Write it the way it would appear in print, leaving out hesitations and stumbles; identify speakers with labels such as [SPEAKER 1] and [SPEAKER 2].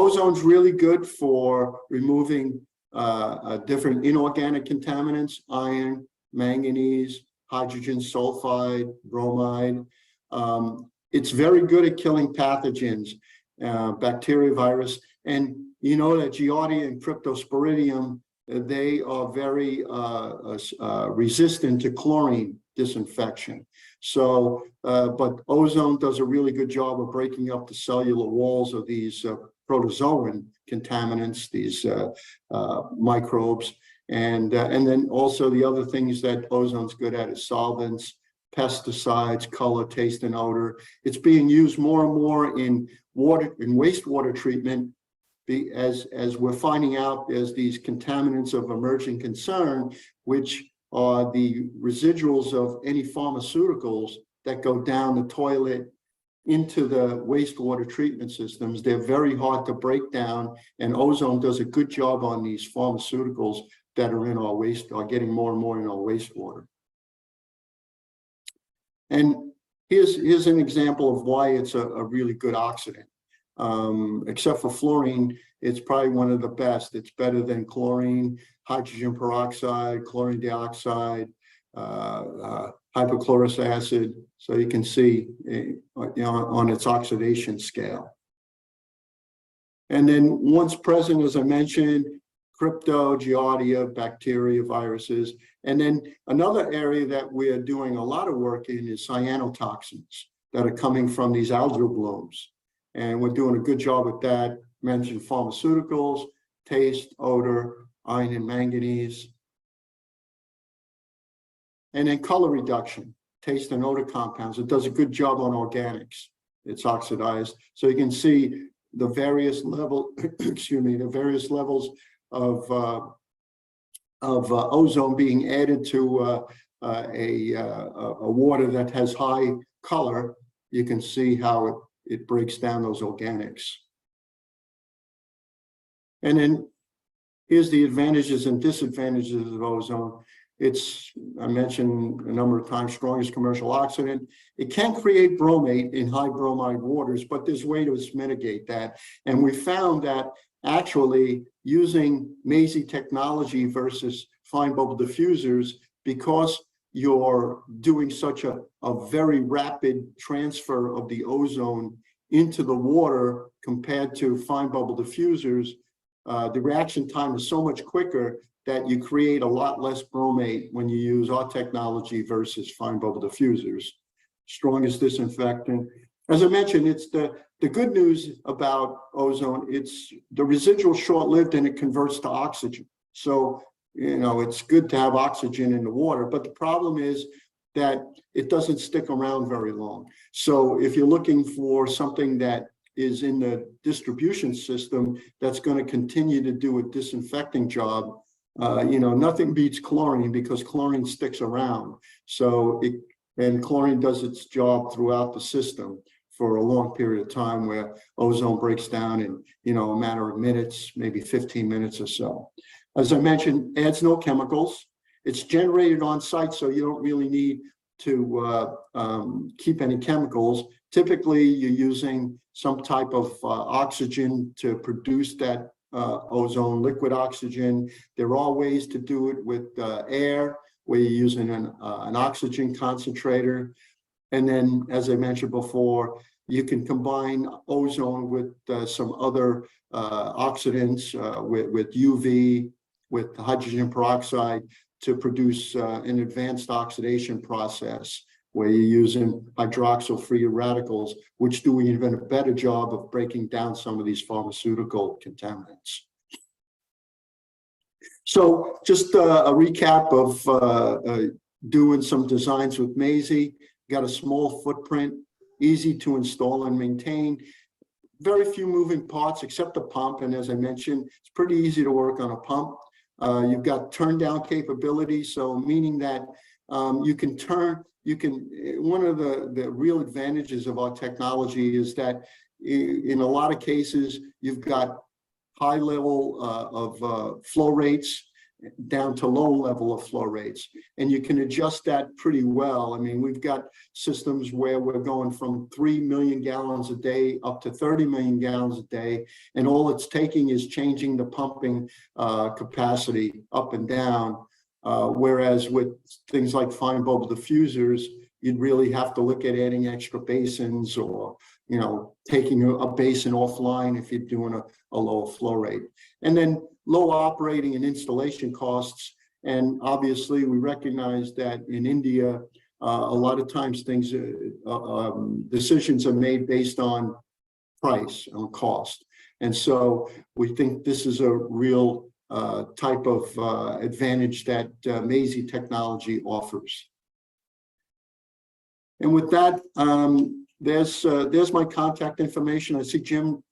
[SPEAKER 1] Ozone's really good for removing different inorganic contaminants, iron, manganese, hydrogen sulfide, bromide. It's very good at killing pathogens, bacteria, virus, and you know that Giardia and Cryptosporidium, they are very resistant to chlorine disinfection. So, but ozone does a really good job of breaking up the cellular walls of these protozoan contaminants, these microbes, and then also the other things that ozone's good at is solvents, pesticides, color, taste, and odor. It's being used more and more in water, in wastewater treatment, as we're finding out there's these contaminants of emerging concern, which are the residuals of any pharmaceuticals that go down the toilet into the wastewater treatment systems. They're very hard to break down, and ozone does a good job on these pharmaceuticals that are in our waste, are getting more and more in our wastewater. And here's an example of why it's a really good oxidant. Except for fluorine, it's probably one of the best. It's better than chlorine, hydrogen peroxide, chlorine dioxide, hypochlorous acid. So you can see, on its oxidation scale. And then once present, as I mentioned, crypto, giardia, bacteria, viruses. And then another area that we're doing a lot of work in is cyanotoxins that are coming from these algal blooms. And we're doing a good job with that. Mentioned pharmaceuticals, taste, odor, iron and manganese. And then color reduction, taste and odor compounds. It does a good job on organics. It's oxidized. So you can see the various level, excuse me, the various levels of ozone being added to a water that has high color. You can see how it breaks down those organics. And then here's the advantages and disadvantages of ozone. It's, I mentioned a number of times, strongest commercial oxidant. It can create bromate in high bromide waters, but there's ways to mitigate that. And we found that actually using Mazzei technology versus fine bubble diffusers, because you're doing such a very rapid transfer of the ozone into the water compared to fine bubble diffusers, the reaction time is so much quicker that you create a lot less bromate when you use our technology versus fine bubble diffusers. Strongest disinfectant. As I mentioned, it's the good news about ozone, it's the residual short-lived and it converts to oxygen. So, you know, it's good to have oxygen in the water, but the problem is that it doesn't stick around very long. So if you're looking for something that is in the distribution system that's going to continue to do a disinfecting job, you know, nothing beats chlorine because chlorine sticks around. So and chlorine does its job throughout the system for a long period of time, where ozone breaks down in, you know, a matter of minutes, maybe 15 minutes or so. As I mentioned, adds no chemicals. It's generated on site, so you don't really need to keep any chemicals. Typically, you're using some type of oxygen to produce that ozone, liquid oxygen. There are ways to do it with air, where you're using an oxygen concentrator. And then, as I mentioned before, you can combine ozone with some other oxidants, with UV, with hydrogen peroxide to produce an advanced oxidation process where you're using hydroxyl free radicals, which do even a better job of breaking down some of these pharmaceutical contaminants. So just a recap of doing some designs with Mazzei. Got a small footprint, easy to install and maintain. Very few moving parts except the pump. And as I mentioned, it's pretty easy to work on a pump. You've got turn down capability. So meaning that one of the real advantages of our technology is that in a lot of cases, you've got high level of flow rates. down to low level of flow rates. And you can adjust that pretty well. I mean, we've got systems where we're going from 3 million gallons a day up to 30 million gallons a day. And all it's taking is changing the pumping capacity up and down. Whereas with things like fine bubble diffusers, you'd really have to look at adding extra basins or, you know, taking a basin offline if you're doing a lower flow rate. And then low operating and installation costs. And obviously we recognize that in India, a lot of times decisions are made based on price, on cost. And so we think this is a real type of advantage that Mazzei technology offers. And with that, there's my contact information. I see Jim